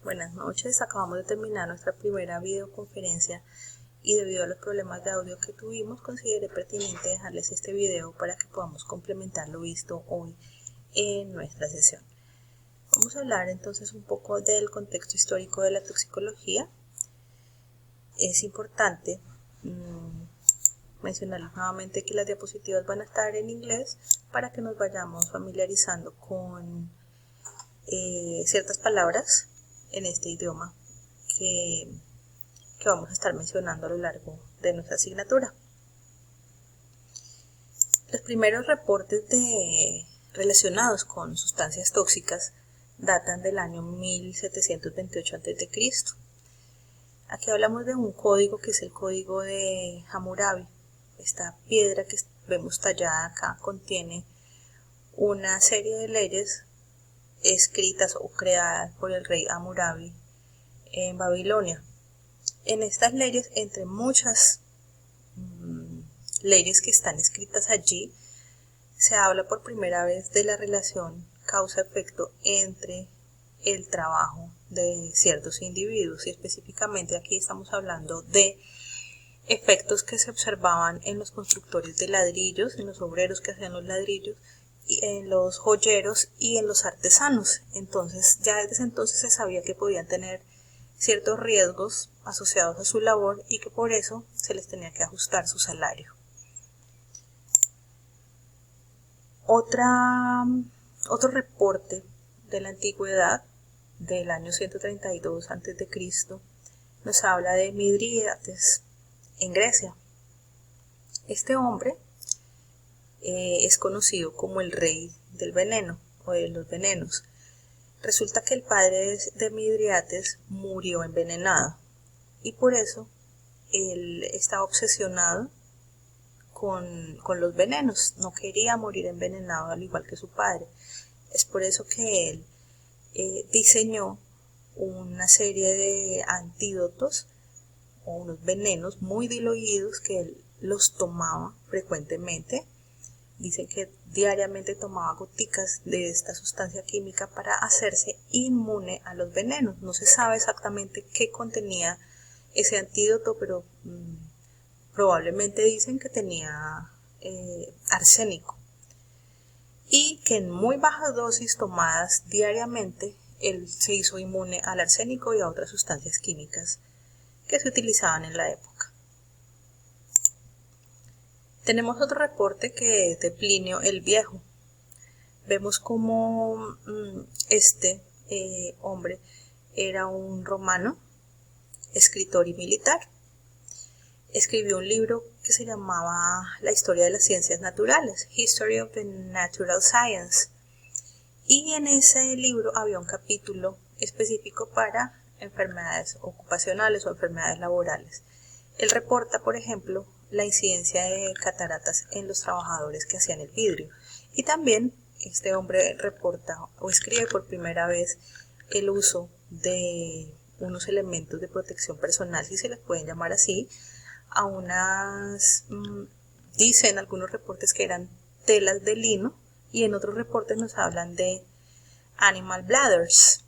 Buenas noches, acabamos de terminar nuestra primera videoconferencia y debido a los problemas de audio que tuvimos consideré pertinente dejarles este video para que podamos complementar lo visto hoy en nuestra sesión. Vamos a hablar entonces un poco del contexto histórico de la toxicología. Es importante mencionarles nuevamente que las diapositivas van a estar en inglés para que nos vayamos familiarizando con ciertas palabras en este idioma que vamos a estar mencionando a lo largo de nuestra asignatura. Los primeros reportes relacionados con sustancias tóxicas datan del año 1728 a.C. Aquí hablamos de un código que es el código de Hammurabi. Esta piedra que vemos tallada acá contiene una serie de leyes escritas o creadas por el rey Hammurabi en Babilonia. En estas leyes, entre muchas leyes que están escritas allí, se habla por primera vez de la relación causa-efecto entre el trabajo de ciertos individuos, y específicamente aquí estamos hablando de efectos que se observaban en los constructores de ladrillos, en los obreros que hacían los ladrillos, en los joyeros y en los artesanos. Entonces, ya desde ese entonces se sabía que podían tener ciertos riesgos asociados a su labor y que por eso se les tenía que ajustar su salario. Otro reporte de la antigüedad del año 132 a.C. nos habla de Midríates en Grecia. Este hombre es conocido como el rey del veneno o de los venenos. Resulta que el padre de Midríates murió envenenado y por eso él estaba obsesionado con los venenos, no quería morir envenenado al igual que su padre. Es por eso que él diseñó una serie de antídotos o unos venenos muy diluidos que él los tomaba frecuentemente. Dicen que diariamente tomaba goticas de esta sustancia química para hacerse inmune a los venenos. No se sabe exactamente qué contenía ese antídoto, pero probablemente dicen que tenía arsénico. Y que en muy bajas dosis tomadas diariamente, él se hizo inmune al arsénico y a otras sustancias químicas que se utilizaban en la época. Tenemos otro reporte que es de Plinio el Viejo. Vemos cómo este hombre era un romano, escritor y militar. Escribió un libro que se llamaba La historia de las ciencias naturales, History of the Natural Science. Y en ese libro había un capítulo específico para enfermedades ocupacionales o enfermedades laborales. Él reporta, por ejemplo, la incidencia de cataratas en los trabajadores que hacían el vidrio. Y también este hombre reporta o escribe por primera vez el uso de unos elementos de protección personal, si se les pueden llamar así, a unas, dicen algunos reportes que eran telas de lino, y en otros reportes nos hablan de animal bladders,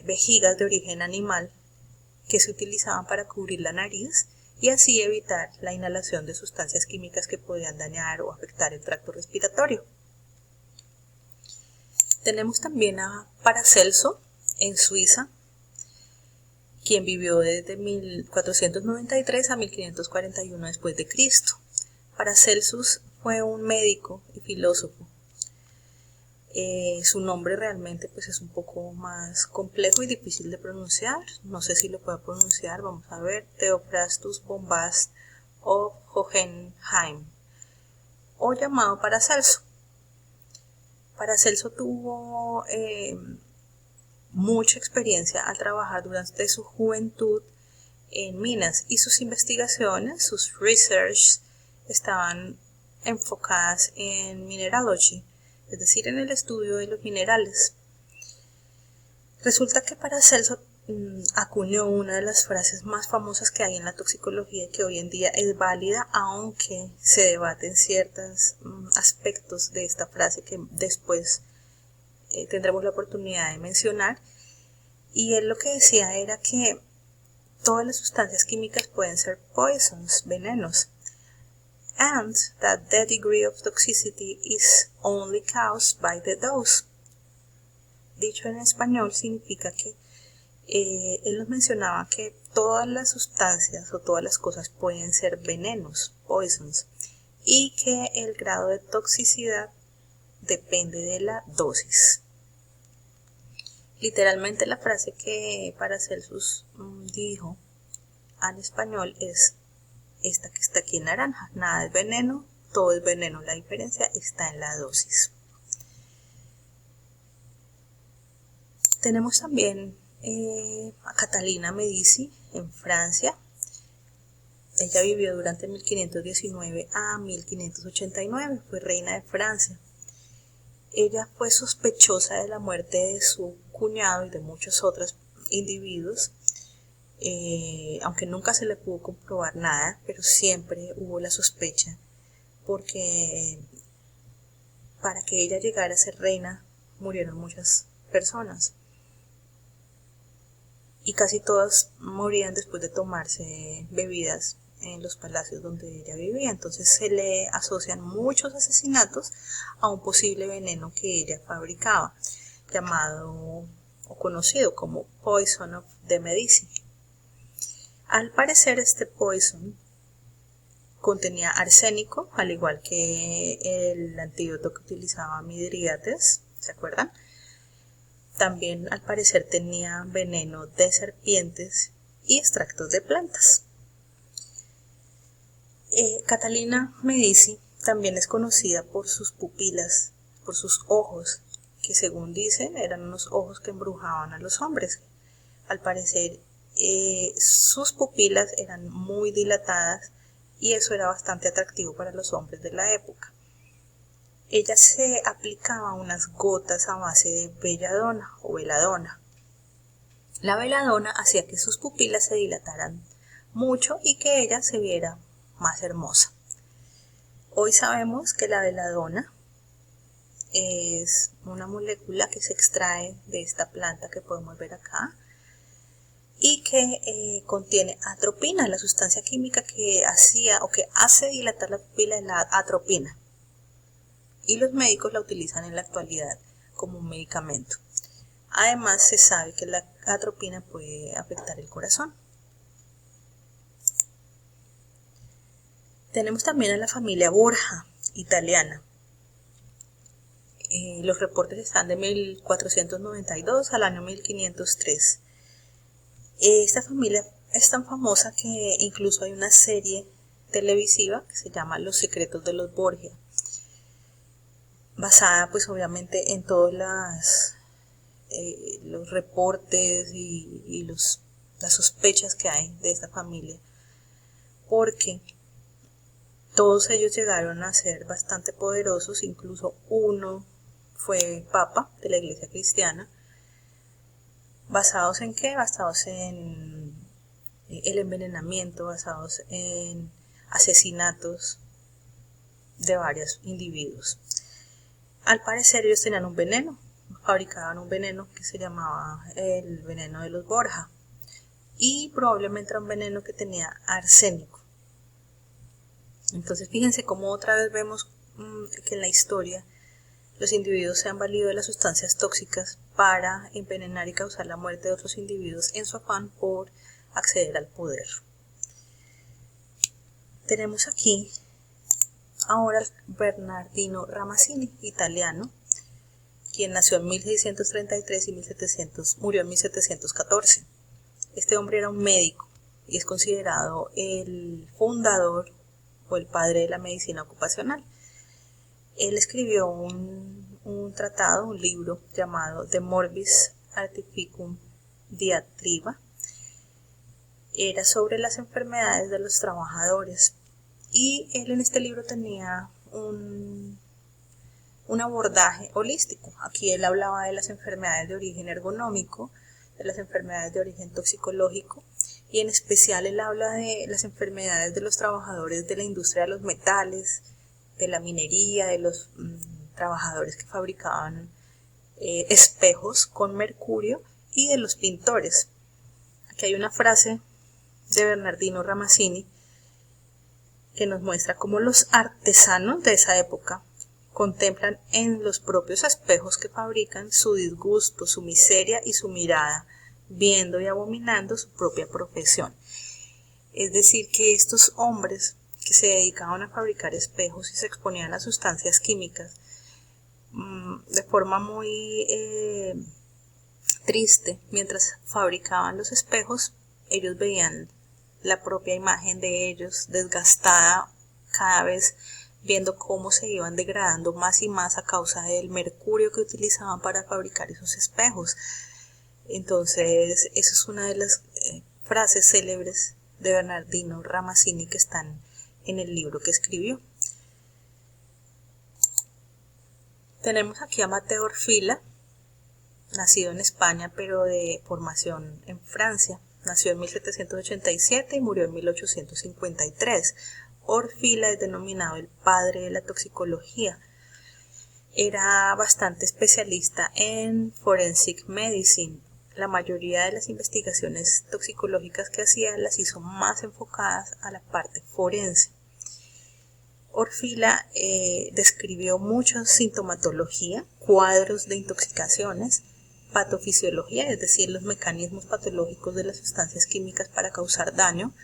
vejigas de origen animal que se utilizaban para cubrir la nariz y así evitar la inhalación de sustancias químicas que podían dañar o afectar el tracto respiratorio. Tenemos también a Paracelso en Suiza, quien vivió desde 1493 a 1541 después de Cristo. Paracelsus fue un médico y filósofo. Su nombre realmente pues es un poco más complejo y difícil de pronunciar. No sé si lo puedo pronunciar, vamos a ver. Theophrastus Bombast of Hohenheim, o llamado Paracelso. Paracelso tuvo mucha experiencia al trabajar durante su juventud en minas y sus investigaciones, sus research, estaban enfocadas en mineralogy, es decir, en el estudio de los minerales. Resulta que Paracelso acuñó una de las frases más famosas que hay en la toxicología, que hoy en día es válida, aunque se debaten ciertos aspectos de esta frase que después tendremos la oportunidad de mencionar, Y él lo que decía era que todas las sustancias químicas pueden ser poisons, venenos, and that the degree of toxicity is only caused by the dose. Dicho en español significa que él nos mencionaba que todas las sustancias o todas las cosas pueden ser venenos, poisons, y que el grado de toxicidad depende de la dosis. Literalmente la frase que Paracelsus dijo al español es esta que está aquí en naranja: nada es veneno, todo es veneno, la diferencia está en la dosis. Tenemos también a Catalina Medici en Francia. Ella vivió durante 1519 a 1589, fue reina de Francia. Ella fue sospechosa de la muerte de su cuñado y de muchos otros individuos, aunque nunca se le pudo comprobar nada, pero siempre hubo la sospecha, porque para que ella llegara a ser reina murieron muchas personas. Y casi todas morían después de tomarse bebidas en los palacios donde ella vivía. Entonces se le asocian muchos asesinatos a un posible veneno que ella fabricaba, llamado o conocido como Poison of the Medici. Al parecer este poison contenía arsénico, al igual que el antídoto que utilizaba Midriates, ¿se acuerdan? También al parecer tenía veneno de serpientes y extractos de plantas. Catalina Medici también es conocida por sus pupilas, por sus ojos, que según dicen eran unos ojos que embrujaban a los hombres. Al parecer sus pupilas eran muy dilatadas y eso era bastante atractivo para los hombres de la época. Ella se aplicaba unas gotas a base de belladona o veladona. La veladona hacía que sus pupilas se dilataran mucho y que ella se viera más hermosa. Hoy sabemos que la veladona es una molécula que se extrae de esta planta que podemos ver acá y que contiene atropina, la sustancia química que hacía o que hace dilatar la pupila es la atropina. Y los médicos la utilizan en la actualidad como un medicamento. Además, se sabe que la atropina puede afectar el corazón. Tenemos también a la familia Borja, italiana. Los reportes están de 1492 al año 1503. Esta familia es tan famosa que incluso hay una serie televisiva que se llama Los secretos de los Borgia, basada pues obviamente en todos los reportes y las sospechas que hay de esta familia, porque todos ellos llegaron a ser bastante poderosos, incluso uno fue papa de la iglesia cristiana. ¿Basados en qué? Basados en el envenenamiento, basados en asesinatos de varios individuos. Al parecer ellos tenían un veneno, fabricaban un veneno que se llamaba el veneno de los Borja y probablemente era un veneno que tenía arsénico. Entonces fíjense cómo otra vez vemos que en la historia los individuos se han valido de las sustancias tóxicas para envenenar y causar la muerte de otros individuos en su afán por acceder al poder. Tenemos aquí ahora Bernardino Ramazzini, italiano, quien nació en 1633 y murió en 1714. Este hombre era un médico y es considerado el fundador o el padre de la medicina ocupacional. Él escribió un tratado, un libro llamado De Morbis Artificum Diatriba. Era sobre las enfermedades de los trabajadores. Y él en este libro tenía un abordaje holístico. Aquí él hablaba de las enfermedades de origen ergonómico, de las enfermedades de origen toxicológico, y en especial él habla de las enfermedades de los trabajadores de la industria de los metales, de la minería, de los trabajadores que fabricaban espejos con mercurio y de los pintores. Aquí hay una frase de Bernardino Ramazzini que nos muestra cómo los artesanos de esa época contemplan en los propios espejos que fabrican su disgusto, su miseria y su mirada, viendo y abominando su propia profesión. Es decir, que estos hombres que se dedicaban a fabricar espejos y se exponían a sustancias químicas de forma muy triste, mientras fabricaban los espejos, ellos veían la propia imagen de ellos desgastada cada vez, viendo cómo se iban degradando más y más a causa del mercurio que utilizaban para fabricar esos espejos. Entonces, esa es una de las frases célebres de Bernardino Ramazzini que están en el libro que escribió. Tenemos aquí a Mateo Orfila, nacido en España pero de formación en Francia. Nació en 1787 y murió en 1853. Orfila es denominado el padre de la toxicología. Era bastante especialista en forensic medicine. La mayoría de las investigaciones toxicológicas que hacía las hizo más enfocadas a la parte forense. Orfila describió mucha sintomatología, cuadros de intoxicaciones, patofisiología, es decir, los mecanismos patológicos de las sustancias químicas para causar daño,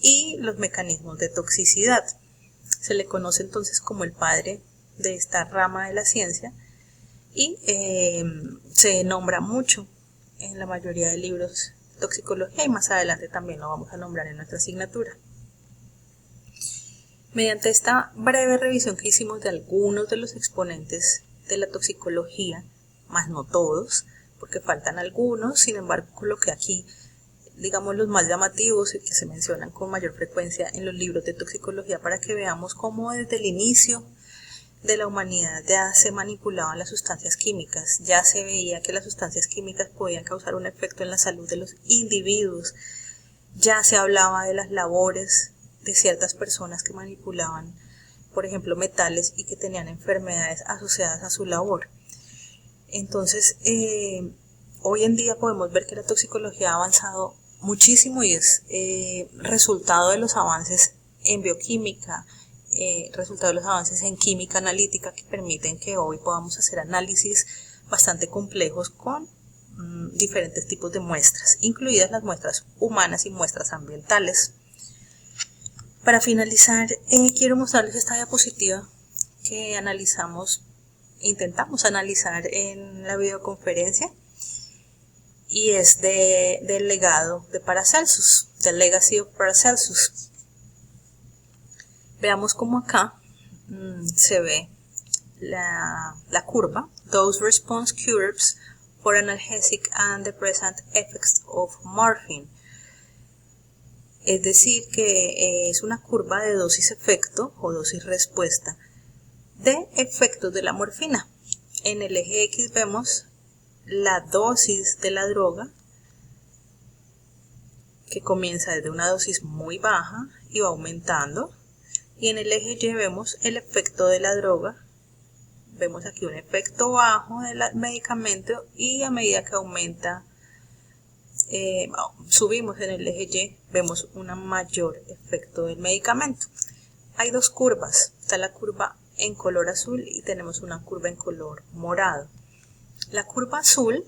y los mecanismos de toxicidad. Se le conoce entonces como el padre de esta rama de la ciencia y se nombra mucho en la mayoría de libros de toxicología y más adelante también lo vamos a nombrar en nuestra asignatura. Mediante esta breve revisión que hicimos de algunos de los exponentes de la toxicología, más no todos, porque faltan algunos, sin embargo coloqué aquí digamos los más llamativos y que se mencionan con mayor frecuencia en los libros de toxicología para que veamos cómo desde el inicio de la humanidad ya se manipulaban las sustancias químicas, ya se veía que las sustancias químicas podían causar un efecto en la salud de los individuos, ya se hablaba de las labores de ciertas personas que manipulaban, por ejemplo, metales y que tenían enfermedades asociadas a su labor. Entonces, hoy en día podemos ver que la toxicología ha avanzado muchísimo y es resultado de los avances en bioquímica, resultado de los avances en química analítica que permiten que hoy podamos hacer análisis bastante complejos con diferentes tipos de muestras, incluidas las muestras humanas y muestras ambientales. Para finalizar, quiero mostrarles esta diapositiva que intentamos analizar en la videoconferencia, y es del legado de Paracelsus, The Legacy of Paracelsus. Veamos cómo acá se ve la curva, Dose Response Curves for Analgesic and Depressant Effects of Morphine. Es decir, que es una curva de dosis-efecto o dosis-respuesta de efectos de la morfina. En el eje X vemos la dosis de la droga, que comienza desde una dosis muy baja y va aumentando, y en el eje Y vemos el efecto de la droga. Vemos aquí un efecto bajo del medicamento y a medida que aumenta, subimos en el eje Y, vemos un mayor efecto del medicamento. Hay dos curvas, está la curva en color azul y tenemos una curva en color morado. La curva azul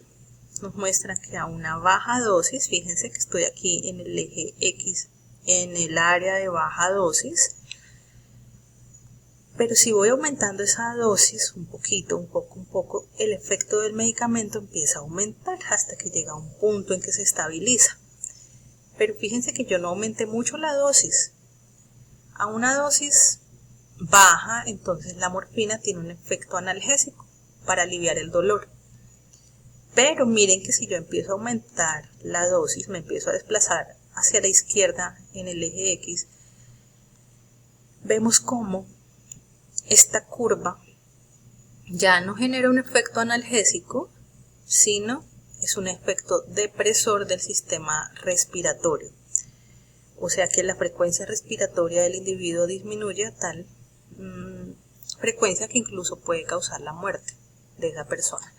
nos muestra que a una baja dosis, fíjense que estoy aquí en el eje X, en el área de baja dosis, pero si voy aumentando esa dosis un poco, el efecto del medicamento empieza a aumentar hasta que llega a un punto en que se estabiliza. Pero fíjense que yo no aumenté mucho la dosis. A una dosis baja, entonces la morfina tiene un efecto analgésico para aliviar el dolor. Pero miren que si yo empiezo a aumentar la dosis, me empiezo a desplazar hacia la izquierda en el eje X, vemos cómo esta curva ya no genera un efecto analgésico, sino es un efecto depresor del sistema respiratorio. O sea que la frecuencia respiratoria del individuo disminuye a tal frecuencia que incluso puede causar la muerte de esa persona.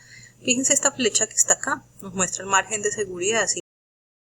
Fíjense esta flecha que está acá, nos muestra el margen de seguridad.